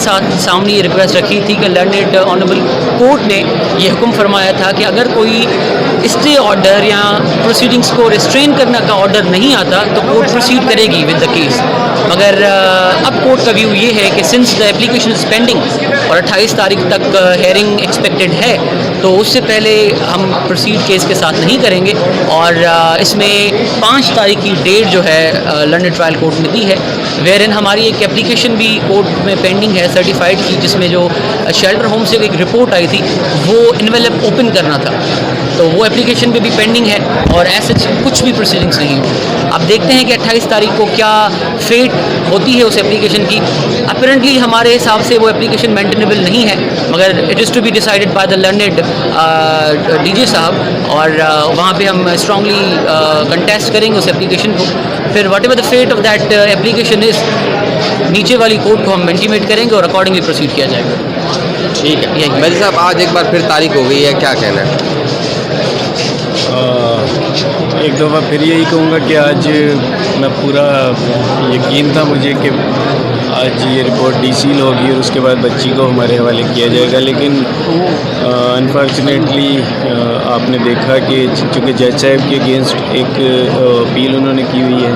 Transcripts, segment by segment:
साथ सामने ये रिक्वेस्ट रखी थी कि लर्नेड ऑनरेबल कोर्ट ने ये हुक्म फरमाया था कि अगर कोई स्टे ऑर्डर या प्रोसीडिंग्स को रिस्ट्रेन करने का ऑर्डर नहीं आता तो कोर्ट प्रोसीड करेगी विद द केस। मगर अब कोर्ट का व्यू ये है कि since the application is pending और 28 तारीख तक हेयरिंग एक्सपेक्टेड है, तो उससे पहले हम प्रोसीड केस के साथ नहीं करेंगे। और इसमें 5 तारीख की डेट जो है लंदन ट्रायल कोर्ट ने दी है, वेयर इन हमारी एक एप्लीकेशन भी कोर्ट में पेंडिंग है सर्टिफाइड की, जिसमें जो शेल्टर होम से एक रिपोर्ट आई थी वो इन्वेलप ओपन करना था, तो वो एप्लीकेशन भी पेंडिंग है और ऐसे कुछ भी प्रोसीडिंग्स नहीं हो। अब देखते हैं कि 28 तारीख को क्या फेट होती है उस एप्लीकेशन की। अपरेंटली हमारे हिसाब से वो एप्लीकेशन मेंटेनेबल नहीं है, मगर it is to be decided by the learned DJ साहब, और वहाँ पे हम स्ट्रांगली कंटेस्ट करेंगे उस एप्लीकेशन को। फिर whatever the fate of that application is, नीचे वाली कोर्ट को हम इंटीमेट करेंगे और अकॉर्डिंगली प्रोसीड किया जाएगा। ठीक है मेजर साहब, आज एक बार फिर तारीख हो गई है, क्या कहना है? एक दफ़ा फिर यही कहूँगा कि आज मैं पूरा यकीन था मुझे कि आज ये रिपोर्ट डीसील होगी और उसके बाद बच्ची को हमारे हवाले किया जाएगा, लेकिन अनफॉर्चुनेटली आपने देखा कि चूँकि जज साहब के अगेंस्ट एक अपील उन्होंने की हुई है,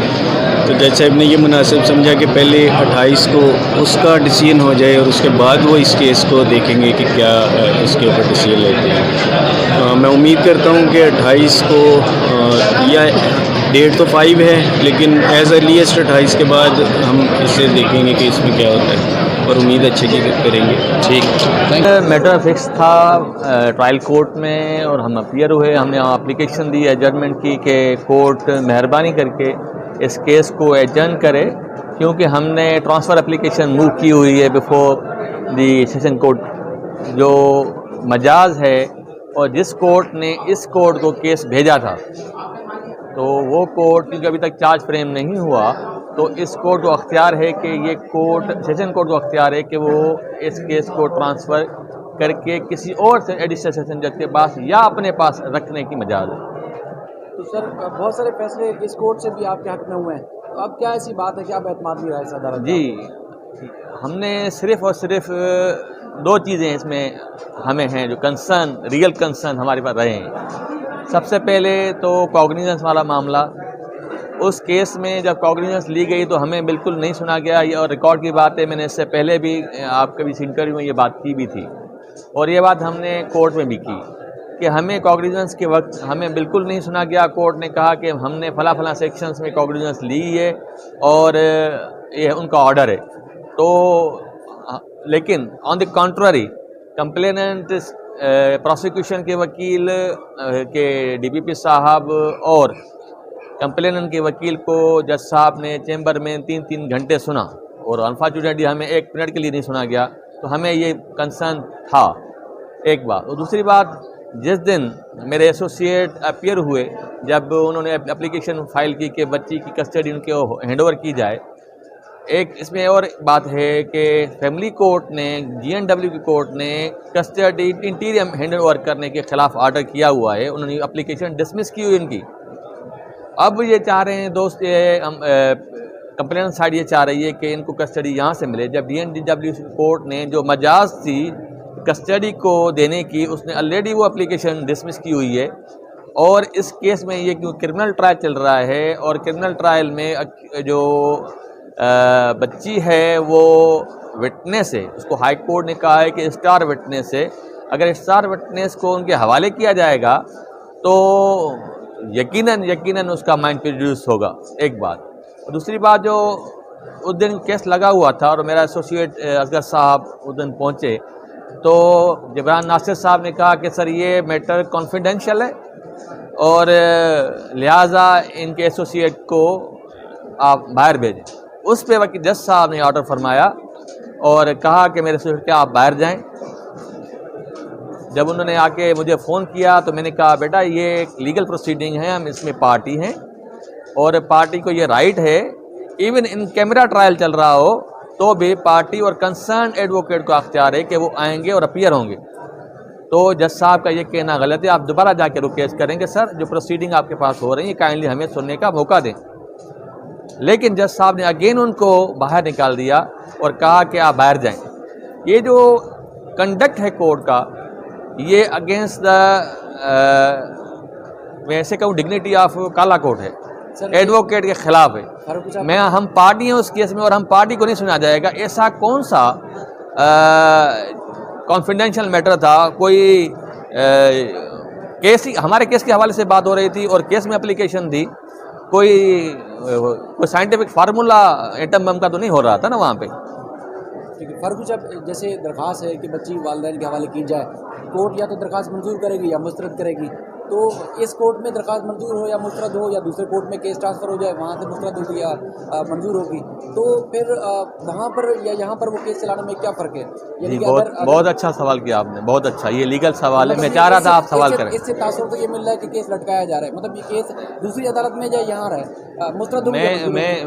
तो जज साहब ने ये मुनासिब समझा कि पहले 28 को उसका डिसीजन हो जाए और उसके बाद वो इस केस को देखेंगे कि क्या इसके ऊपर डिसीजन लेते हैं। मैं उम्मीद करता हूँ कि 28 को या डेट तो 5 है, लेकिन एज अर्लीस्ट 28 के बाद हम इसे देखेंगे कि इसमें क्या होता है, और उम्मीद अच्छे की करेंगे। ठीक, मैटर फिक्स था ट्रायल कोर्ट में और हम अपीयर हुए। हमने एप्लीकेशन दी एडजर्नमेंट की कि कोर्ट मेहरबानी करके इस केस को एडजर्न करे, क्योंकि हमने ट्रांसफ़र एप्लीकेशन मूव की हुई है बिफोर दी सेशन कोर्ट, जो मजाज है, और जिस कोर्ट ने इस कोर्ट को केस भेजा था, तो वो कोर्ट क्योंकि अभी तक चार्ज फ्रेम नहीं हुआ, तो इस कोर्ट को अख्तियार है कि ये कोर्ट सेशन कोर्ट को अख्तियार है कि वो इस केस को ट्रांसफ़र करके किसी और से एडिशनल सेशन जज के पास या अपने पास रखने की मजाज है। तो सर बहुत सारे फैसले इस कोर्ट से भी आपके हक में हुए हैं, तो अब क्या ऐसी बात है कि आप एतमाद नहीं रहे अदालत? जी, हमने सिर्फ़ और सिर्फ 2 चीज़ें इसमें हमें हैं जो कंसर्न, रियल कंसर्न हमारे पास रहे हैं। सबसे पहले तो कॉग्निजेंस वाला मामला, उस केस में जब कॉग्निजेंस ली गई तो हमें बिल्कुल नहीं सुना गया, और रिकॉर्ड की बात है, मैंने इससे पहले भी आपके भी इंटरव्यू में ये बात की भी थी, और ये बात हमने कोर्ट में भी की कि हमें कॉग्निजेंस के वक्त हमें बिल्कुल नहीं सुना गया। कोर्ट ने कहा कि हमने फला सेक्शंस में कॉग्निजेंस ली है और ये उनका ऑर्डर है, तो लेकिन on the contrary complainant prosecution के वकील के डीपीपी साहब और कंप्लेनेंट के वकील को जज साहब ने चैम्बर में 3-3 घंटे सुना, और अनफॉर्चुनेटली हमें 1 मिनट के लिए नहीं सुना गया, तो हमें ये कंसर्न था, एक बात। और दूसरी बात, जिस दिन मेरे एसोसिएट अपीयर हुए, जब उन्होंने एप्लीकेशन फाइल की कि बच्ची की कस्टडी उनके हैंडओवर की जाए, एक इसमें और बात है कि फैमिली कोर्ट ने, GNW की कोर्ट ने कस्टडी इंटीरियम हैंडओवर करने के ख़िलाफ़ ऑर्डर किया हुआ है, उन्होंने एप्लीकेशन डिसमिस की हुई उनकी। अब ये चाह रहे हैं दोस्त, कंप्लेंट साइड ये चाह रही है कि इनको कस्टडी यहाँ से मिले, जब GNW कोर्ट ने जो मजाज थी कस्टडी को देने की, उसने ऑलरेडी वो एप्लीकेशन डिसमिस की हुई है। और इस केस में ये क्यों क्रिमिनल ट्रायल चल रहा है, और क्रिमिनल ट्रायल में जो बच्ची है वो विटनेस है, उसको हाई कोर्ट ने कहा है कि स्टार विटनेस है, अगर स्टार विटनेस को उनके हवाले किया जाएगा तो यकीनन उसका माइंड प्रेजुडिस होगा, एक बात। और दूसरी बात, जो उस दिन केस लगा हुआ था और मेरा एसोसिएट असगर साहब उस दिन पहुँचे, तो जबरान नासिर साहब ने कहा कि सर ये मैटर कॉन्फिडेंशियल है और लिहाजा इनके एसोसिएट को आप बाहर भेजें। उस पे वकील जज साहब ने ऑर्डर फरमाया और कहा कि मेरे एसोसिएट के आप बाहर जाएं। जब उन्होंने आके मुझे फ़ोन किया तो मैंने कहा बेटा ये एक लीगल प्रोसीडिंग है, हम इसमें पार्टी हैं और पार्टी को ये राइट है, इवन इन कैमरा ट्रायल चल रहा हो तो भी पार्टी और कंसर्न एडवोकेट को अख्तियार है कि वो आएंगे और अपीयर होंगे। तो जज साहब का ये कहना गलत है, आप दोबारा जाके रिक्वेस्ट करेंगे सर जो प्रोसीडिंग आपके पास हो रही है काइंडली हमें सुनने का मौका दें। लेकिन जज साहब ने अगेन उनको बाहर निकाल दिया और कहा कि आप बाहर जाएं। ये जो कंडक्ट है कोर्ट का, ये अगेंस्ट द मैं ऐसे कहूँ डिग्निटी ऑफ काला कोर्ट है, एडवोकेट के खिलाफ है। मैं हम पार्टी हैं उस केस में और हम पार्टी को नहीं सुना जाएगा। ऐसा कौन सा कॉन्फिडेंशियल मैटर था, कोई केस हमारे केस के हवाले से बात हो रही थी और केस में एप्लीकेशन थी, कोई साइंटिफिक फार्मूला एटम बम का तो नहीं हो रहा था ना वहाँ पे। ठीक है, फर्क जब जैसे दरख्वास्त है कि बच्ची वालिदैन के हवाले की जाए, कोर्ट या तो दरख्वास्त मंजूर करेगी या मुस्तरद करेगी, तो इस कोर्ट में दरख्वास्त मंजूर हो या मुस्तरद हो, या दूसरे कोर्ट में केस ट्रांसफ़र हो जाए, वहाँ से मुस्तरद होगी या मंजूर होगी, तो फिर वहाँ पर या यहाँ पर वो केस चलाने में क्या फ़र्क है? जी, बहुत अच्छा सवाल किया आपने, बहुत अच्छा, ये लीगल सवाल है। मैं चाह रहा था आप सवाल करें। इससे तासुर तो ये मिल रहा है कि केस लटकाया जा रहा है, मतलब ये केस दूसरी अदालत में जाए यहाँ रहे मुस्तरद।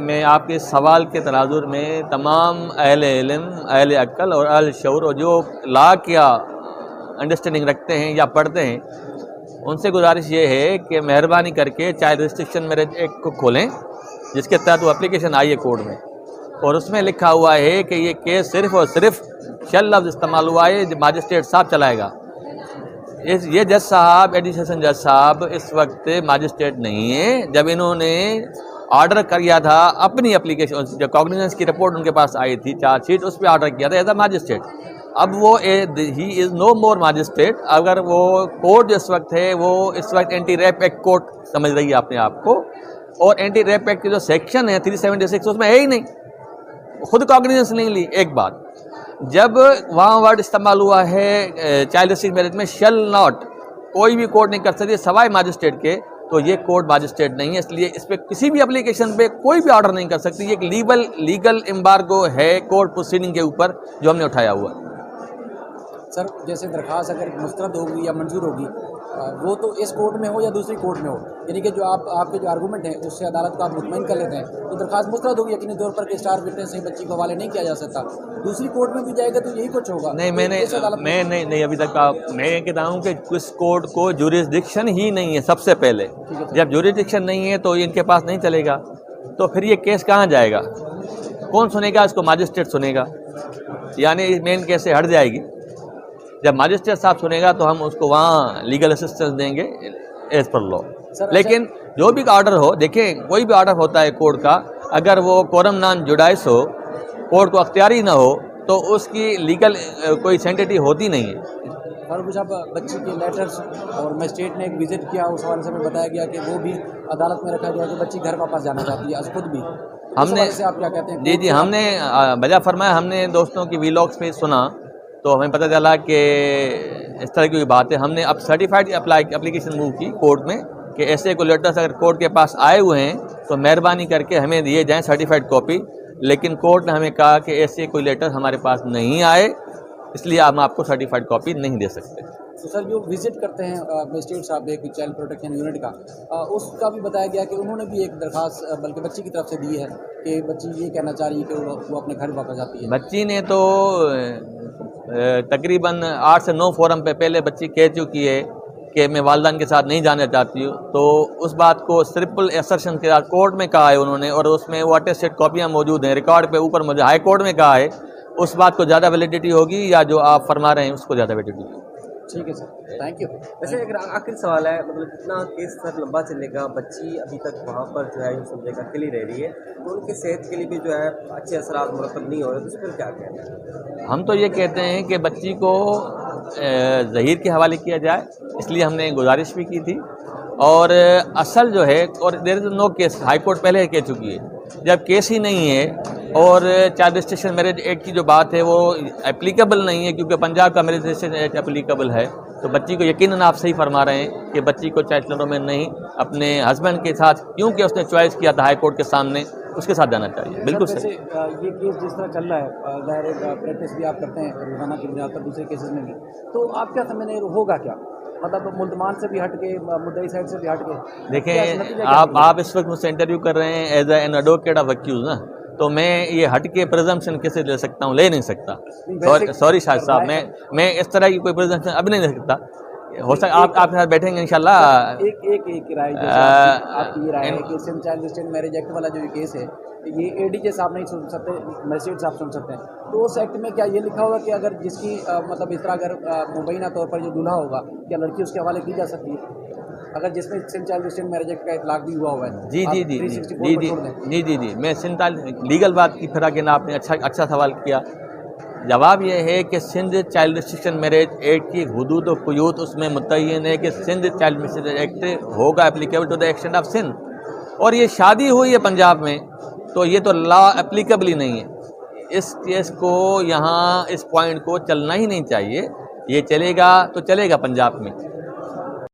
मैं आपके सवाल के तनाजुर में तमाम अहले इल्म, अहले अक्ल और अहले शऊर और जो लॉ क्या अंडरस्टैंडिंग रखते हैं या पढ़ते हैं, उनसे गुजारिश ये है कि मेहरबानी करके चाइल्ड रिस्ट्रिक्शन मैरिज एक्ट को खोलें, जिसके तहत वो एप्लीकेशन आई है कोर्ट में, और उसमें लिखा हुआ है कि ये केस सिर्फ़ और सिर्फ शल लफ्ज़ इस्तेमाल हुआ है, जो मैजिस्ट्रेट साहब चलाएगा। ये जज साहब, एडिशनल जज साहब इस वक्त मैजिस्ट्रेट नहीं है। जब इन्होंने ऑर्डर किया था अपनी एप्लीकेशन, जो कॉग्निजेंस की रिपोर्ट उनके पास आई थी, चार्जशीट, उस पर ऑर्डर किया था एज अ मैजिस्ट्रेट। अब वो he is no more magistrate. अगर वो कोर्ट इस वक्त है, वो इस वक्त एंटी रेप एक्ट कोर्ट समझ रही है अपने आप को, और एंटी रेप एक्ट के जो सेक्शन है 376 उसमें है ही नहीं, खुद कॉग्निजेंस नहीं ली। एक बात, जब वहाँ वर्ड इस्तेमाल हुआ है चाइल्ड रिस्ट्रिक्शन मैरिज में, शल नॉट, कोई भी कोर्ट नहीं कर सकती सवाए मैजिस्ट्रेट के, तो ये कोर्ट मैजिस्ट्रेट नहीं है, इसलिए इस पर किसी भी एप्लीकेशन पे कोई भी ऑर्डर नहीं कर सकती। ये एक लीगल एम्बार्गो है कोर्ट प्रोसीडिंग के ऊपर जो हमने उठाया हुआ। सर, जैसे दरख्वास्त अगर मुस्तरद होगी या मंजूर होगी, वो तो इस कोर्ट में हो या दूसरी कोर्ट में हो, यानी कि जो आपके जो आर्गूमेंट है उससे अदालत को आप मुतमईन कर लेते हैं, तो दरख्वास्त मुस्तरद होगी यकीनी तौर पर कि स्टार विटनेस से बच्ची को हवाले नहीं किया जा सकता। दूसरी कोर्ट में भी जाएगा तो यही कुछ होगा। नहीं, मैं अभी तक मैं कहता हूँ कि इस कोर्ट को जुरिसडिक्शन ही नहीं है। सबसे पहले जब जुरिसडिक्शन नहीं है तो इनके पास नहीं चलेगा, तो फिर ये केस कहाँ जाएगा, कौन सुनेगा इसको? मैजिस्ट्रेट सुनेगा, यानी मेन केस से हट जाएगी। जब मैजिस्ट्रेट साहब सुनेगा तो हम उसको वहाँ लीगल असिस्टेंस देंगे एज पर लॉ। लेकिन जो भी ऑर्डर हो, देखें कोई भी ऑर्डर होता है कोर्ट का, अगर वो कोरम नॉन जुडाइस हो, कोर्ट को अख्तियारी ना हो, तो उसकी लीगल कोई सेंटिटी होती नहीं है। और कुछ अब बच्ची के लेटर्स और मजिस्ट्रेट ने एक विजिट किया, उस हवाले से हमें बताया गया कि वो भी अदालत में रखा गया कि बच्ची घर वापस जाना चाहती है, खुद भी। हमने से आप क्या कहते हैं? जी, हमने बजा फरमाया, हमने दोस्तों की वीलॉग्स पे सुना तो हमें पता चला कि इस तरह की बात है। हमने अब सर्टिफाइड एप्लीकेशन मूव की कोर्ट में कि ऐसे कोई लेटर्स अगर कोर्ट के पास आए हुए हैं तो मेहरबानी करके हमें दिए जाएं सर्टिफाइड कॉपी। लेकिन कोर्ट ने हमें कहा कि ऐसे कोई लेटर हमारे पास नहीं आए, इसलिए हम आपको सर्टिफाइड कॉपी नहीं दे सकते। तो सर, जो विजिट करते हैं मजिस्ट्रेट साहब एक चाइल्ड प्रोटेक्शन यूनिट का, उसका भी बताया गया कि उन्होंने भी एक दरख्वास्त बल्कि बच्ची की तरफ से दी है कि बच्ची ये कहना चाह रही है कि वो अपने घर वापस आती है। बच्ची ने तो तकरीबन 8 से 9 फोरम पे पहले बच्ची कह चुकी है कि मैं वालिदैन के साथ नहीं जाना चाहती हूँ। तो उस बात को ट्रिपल असर्शन के साथ कोर्ट में कहा है उन्होंने, और उसमें वो अटेस्टेड कॉपियाँ मौजूद हैं, रिकॉर्ड पे ऊपर मुझे हाई कोर्ट में कहा है। उस बात को ज़्यादा वैलिडिटी होगी या जो आप फरमा रहे हैं उसको ज़्यादा वैलिडिटी होगी। ठीक है सर, थैंक यू। वैसे एक आखिरी सवाल है, मतलब जितना केस सर लंबा चलेगा, बच्ची अभी तक वहाँ पर जो है यूँ समझेगा अकेली रह रही है, तो उनकी सेहत के लिए भी जो है अच्छे असरात मुरतब नहीं हो रहे, तो उस पर क्या कहना है? हम तो ये कहते हैं कि बच्ची को ज़हीर के हवाले किया जाए, इसलिए हमने गुजारिश भी की थी। और असल जो है, और there is no case, high court पहले कह चुकी है, जब केस ही नहीं है और चाइल्ड रिस्ट्रिक्शन मैरिज एक्ट की जो बात है वो एप्लीकेबल नहीं है, क्योंकि पंजाब का मैरिज रिस्ट्रिक्शन एक्ट एप्लीकेबल है, तो बच्ची को यकीनन आप सही फरमा रहे हैं कि बच्ची को चाइल्ड सेंटर में नहीं, अपने हस्बैंड के साथ, क्योंकि उसने चॉइस किया था हाई कोर्ट के सामने, उसके साथ जाना चाहिए। बिल्कुल सही। ये केस जिस तरह चल रहा है, ज़ाहिर प्रैक्टिस भी आप करते हैं रोज़ाना की बुनियाद पर दूसरे केसेस में भी, तो आप क्या समझने होगा क्या, मतलब मुल्ज़मान से भी हट के, मुद्दई साइड से भी हट के? देखें, आप इस वक्त मुझसे इंटरव्यू कर रहे हैं as an advocate of accused ना, तो मैं ये हट के प्रिजम्पशन कैसे ले सकता हूँ? ले नहीं सकता। सॉरी शाहिद साहब, मैं इस तरह की कोई प्रिजम्पशन अब नहीं ले सकता। हो सक आप आपके साथ बैठेंगे इंशाल्लाह। एक राय जैसे आपकी ये राय है कि Sindh child restraint marriage act वाला जो ये केस है, ये एडीजे साहब नहीं सुन सकते, मजिस्ट्रेट साहब सुन सकते हैं, तो उस एक्ट में क्या ये लिखा होगा कि अगर जिसकी मतलब इस तरह अगर मुबैना तौर पर जो दूल्हा होगा, क्या लड़की उसके हवाले की जा सकती है, अगर जिसमें Sindh child restraint marriage act का इतलाक भी हुआ हुआ है? जी जी जी जी जी जी जी मैं सिंध लीगल बात की फिर कि आपने अच्छा सवाल किया। जवाब यह है कि Sindh child restriction marriage act की हुदूद और क़ुयूद उसमें मुतय्यन है कि सिंध चाइल्ड मैरिज एक्ट होगा applicable to the extent of Sindh, और ये शादी हुई है पंजाब में तो ये तो लॉ एप्लीकेबल ही नहीं है। इस केस को यहाँ इस पॉइंट को चलना ही नहीं चाहिए, ये चलेगा तो चलेगा पंजाब में।